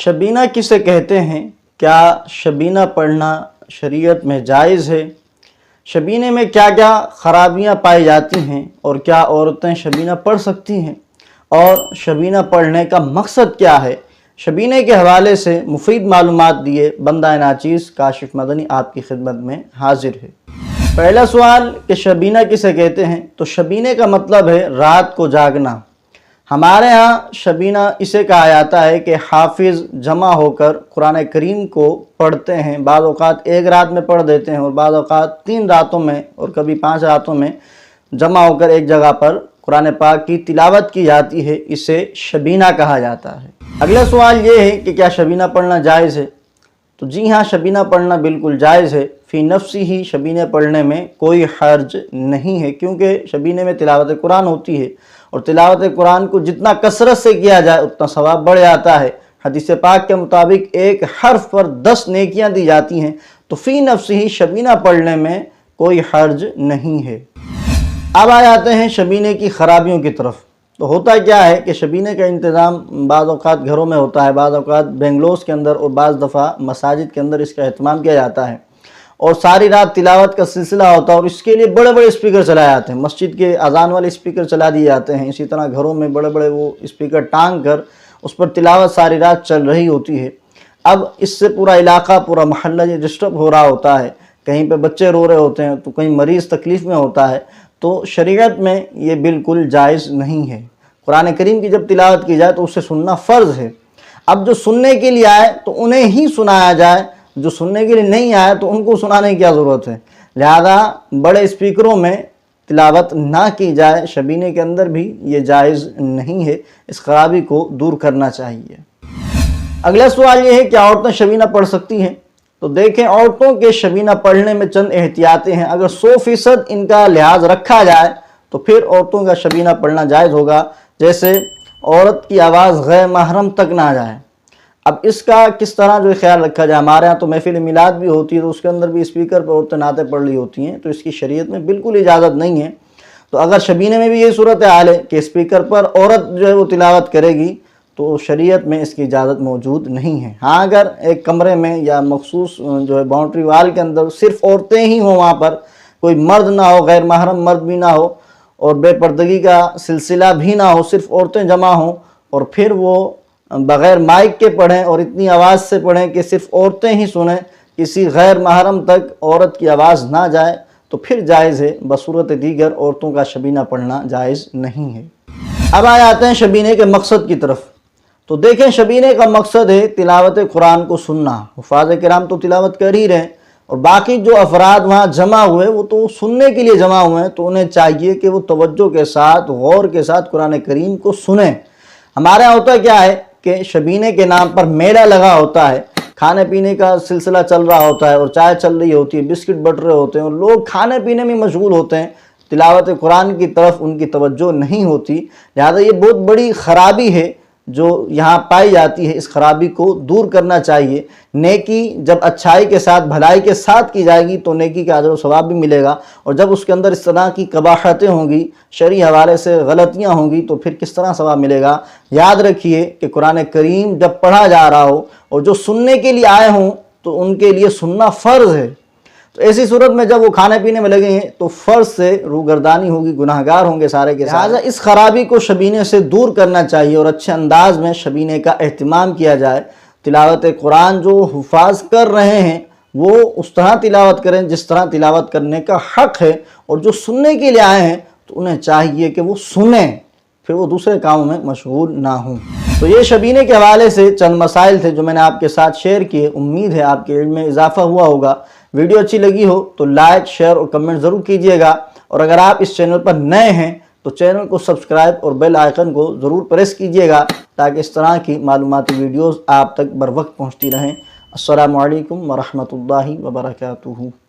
شبینہ کسے کہتے ہیں؟ کیا شبینہ پڑھنا شریعت میں جائز ہے؟ شبینے میں کیا کیا خرابیاں پائی جاتی ہیں اور کیا عورتیں شبینہ پڑھ سکتی ہیں اور شبینہ پڑھنے کا مقصد کیا ہے؟ شبینے کے حوالے سے مفید معلومات دیے بندہ ناچیز کاشف مدنی آپ کی خدمت میں حاضر ہے۔ پہلا سوال کہ شبینہ کسے کہتے ہیں؟ تو شبینے کا مطلب ہے رات کو جاگنا۔ ہمارے ہاں شبینہ اسے کہا جاتا ہے کہ حافظ جمع ہو کر قرآن کریم کو پڑھتے ہیں، بعض اوقات ایک رات میں پڑھ دیتے ہیں اور بعض اوقات 3 راتوں میں اور کبھی 5 راتوں میں جمع ہو کر ایک جگہ پر قرآن پاک کی تلاوت کی جاتی ہے، اسے شبینہ کہا جاتا ہے۔ اگلا سوال یہ ہے کہ کیا شبینہ پڑھنا جائز ہے؟ تو جی ہاں، شبینہ پڑھنا بالکل جائز ہے۔ فی نفسی ہی شبینہ پڑھنے میں کوئی حرج نہیں ہے، کیونکہ شبینے میں تلاوت قرآن ہوتی ہے اور تلاوت قرآن کو جتنا کثرت سے کیا جائے اتنا ثواب بڑھ جاتا ہے۔ حدیث پاک کے مطابق ایک حرف پر 10 نیکیاں دی جاتی ہیں، تو فی نفسی ہی شبینہ پڑھنے میں کوئی حرج نہیں ہے۔ اب آ جاتے ہیں شبینے کی خرابیوں کی طرف۔ تو ہوتا کیا ہے کہ شبینے کا انتظام بعض اوقات گھروں میں ہوتا ہے، بعض اوقات بنگلوز کے اندر اور بعض دفعہ مساجد کے اندر اس کا اہتمام کیا جاتا ہے اور ساری رات تلاوت کا سلسلہ ہوتا ہے اور اس کے لیے بڑے بڑے اسپیکر چلائے جاتے ہیں، مسجد کے اذان والے اسپیکر چلا دیے جاتے ہیں، اسی طرح گھروں میں بڑے بڑے وہ اسپیکر ٹانگ کر اس پر تلاوت ساری رات چل رہی ہوتی ہے۔ اب اس سے پورا علاقہ، پورا محلہ یہ ڈسٹرب ہو رہا ہوتا ہے، کہیں پہ بچے رو رہے ہوتے ہیں تو کہیں مریض تکلیف میں ہوتا ہے، تو شریعت میں یہ بالکل جائز نہیں ہے۔ قرآن کریم کی جب تلاوت کی جائے تو اسے سننا فرض ہے۔ اب جو سننے کے لیے آئے تو انہیں ہی سنایا جائے، جو سننے کے لیے نہیں آئے تو ان کو سنانے کی کیا ضرورت ہے؟ لہذا بڑے اسپیکروں میں تلاوت نہ کی جائے، شبینے کے اندر بھی یہ جائز نہیں ہے، اس خرابی کو دور کرنا چاہیے۔ اگلا سوال یہ ہے کہ عورتیں شبینہ پڑھ سکتی ہیں؟ تو دیکھیں، عورتوں کے شبینہ پڑھنے میں چند احتیاطیں ہیں۔ اگر 100% ان کا لحاظ رکھا جائے تو پھر عورتوں کا شبینہ پڑھنا جائز ہوگا، جیسے عورت کی آواز غیر محرم تک نہ جائے۔ اب اس کا کس طرح جو خیال رکھا جائے؟ ہمارے ہاں تو محفل میلاد بھی ہوتی ہے تو اس کے اندر بھی اسپیکر پر عورتیں نعتیں پڑھ رہی ہوتی ہیں، تو اس کی شریعت میں بالکل اجازت نہیں ہے۔ تو اگر شبینے میں بھی یہ صورتحال ہے کہ اسپیکر پر عورت جو ہے وہ تلاوت کرے گی تو شریعت میں اس کی اجازت موجود نہیں ہے۔ ہاں، اگر ایک کمرے میں یا مخصوص جو ہے باؤنڈری وال کے اندر صرف عورتیں ہی ہوں، وہاں پر کوئی مرد نہ ہو، غیر محرم مرد بھی نہ ہو اور بے پردگی کا سلسلہ بھی نہ ہو، صرف عورتیں جمع ہوں اور پھر وہ بغیر مائک کے پڑھیں اور اتنی آواز سے پڑھیں کہ صرف عورتیں ہی سنیں، کسی غیر محرم تک عورت کی آواز نہ جائے، تو پھر جائز ہے۔ بصورت دیگر عورتوں کا شبینہ پڑھنا جائز نہیں ہے۔ اب آ جاتے ہیں شبینے کے مقصد کی طرف۔ تو دیکھیں، شبینے کا مقصد ہے تلاوت قرآن کو سننا۔ حفاظ کرام تو تلاوت کر ہی رہے ہیں اور باقی جو افراد وہاں جمع ہوئے وہ تو سننے کے لیے جمع ہوئے ہیں، تو انہیں چاہیے کہ وہ توجہ کے ساتھ، غور کے ساتھ قرآن کریم کو سنیں۔ ہمارے یہاں ہوتا کیا ہے کہ شبینے کے نام پر میلہ لگا ہوتا ہے، کھانے پینے کا سلسلہ چل رہا ہوتا ہے اور چائے چل رہی ہوتی ہے، بسکٹ بٹ رہے ہوتے ہیں اور لوگ کھانے پینے میں مشغول ہوتے ہیں، تلاوت قرآن کی طرف ان کی توجہ نہیں ہوتی۔ لہذا یہ بہت بڑی خرابی ہے جو یہاں پائی جاتی ہے، اس خرابی کو دور کرنا چاہیے۔ نیکی جب اچھائی کے ساتھ، بھلائی کے ساتھ کی جائے گی تو نیکی کا اجر و ثواب بھی ملے گا، اور جب اس کے اندر اس طرح کی قباحتیں ہوں گی، شرعی حوالے سے غلطیاں ہوں گی، تو پھر کس طرح ثواب ملے گا؟ یاد رکھیے کہ قرآن کریم جب پڑھا جا رہا ہو اور جو سننے کے لیے آئے ہوں تو ان کے لیے سننا فرض ہے، تو ایسی صورت میں جب وہ کھانے پینے میں لگے ہیں تو فرض سے روگردانی ہوگی، گناہگار ہوں گے سارے کے سارے۔ لہٰذا اس خرابی کو شبینے سے دور کرنا چاہیے اور اچھے انداز میں شبینے کا اہتمام کیا جائے۔ تلاوت قرآن جو حفاظ کر رہے ہیں وہ اس طرح تلاوت کریں جس طرح تلاوت کرنے کا حق ہے، اور جو سننے کے لیے آئے ہیں تو انہیں چاہیے کہ وہ سنیں، پھر وہ دوسرے کاموں میں مشغول نہ ہوں۔ تو یہ شبینے کے حوالے سے چند مسائل تھے جو میں نے آپ کے ساتھ شیئر کیے۔ امید ہے آپ کے علم میں اضافہ ہوا ہوگا۔ ویڈیو اچھی لگی ہو تو لائک، شیئر اور کمنٹ ضرور کیجیے گا، اور اگر آپ اس چینل پر نئے ہیں تو چینل کو سبسکرائب اور بیل آئیکن کو ضرور پریس کیجیے گا تاکہ اس طرح کی معلوماتی ویڈیوز آپ تک بر وقت پہنچتی رہیں۔ السلام علیکم ورحمۃ اللہ وبرکاتہ۔